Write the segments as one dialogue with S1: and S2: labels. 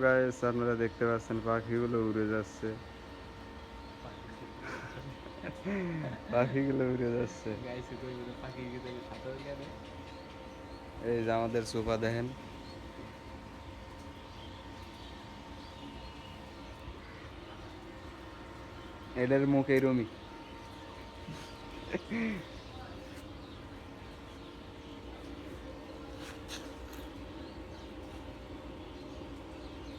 S1: Guys, আপনারা দেখতে পাচ্ছেন পাখিগুলো উড়ে যাচ্ছে। পাখিগুলো উড়ে যাচ্ছে। এই যে আমাদের সোফা দেখেন, এদের মুখ এইরমই।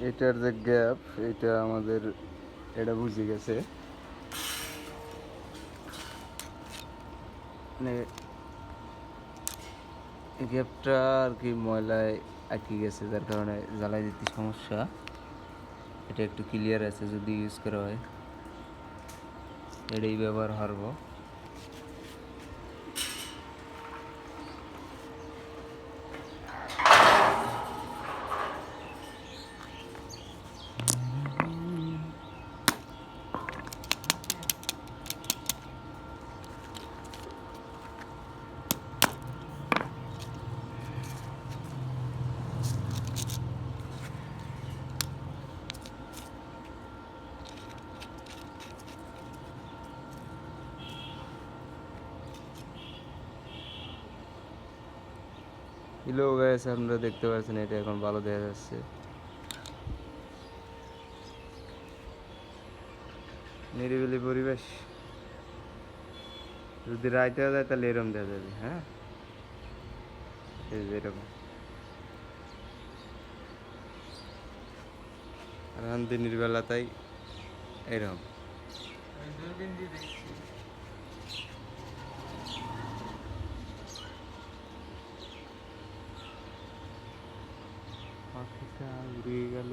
S1: এটার যে গ্যাপ, এটা আমাদের এটা বুঝে গেছে, মানে গ্যাপটা আর কি ময়লায় আটকে গেছে, যার কারণে জ্বালাই দিতে সমস্যা। এটা একটু ক্লিয়ার আছে যদি ইউজ করা হয়, এটাই ব্যবহার হারবো। হ্যালো গাইস, আপনারা দেখতে পাচ্ছেন এটা এখন ভালো দেখা যাচ্ছে। নিরিবিলি পরিবেশ, যদি রাইতে যায় তাহলে এরকম দেখা যাবে। হ্যাঁ, এই যে এরকম, আর দিনের বেলা তাই এরকম। পাখিটা উড়ে গেল।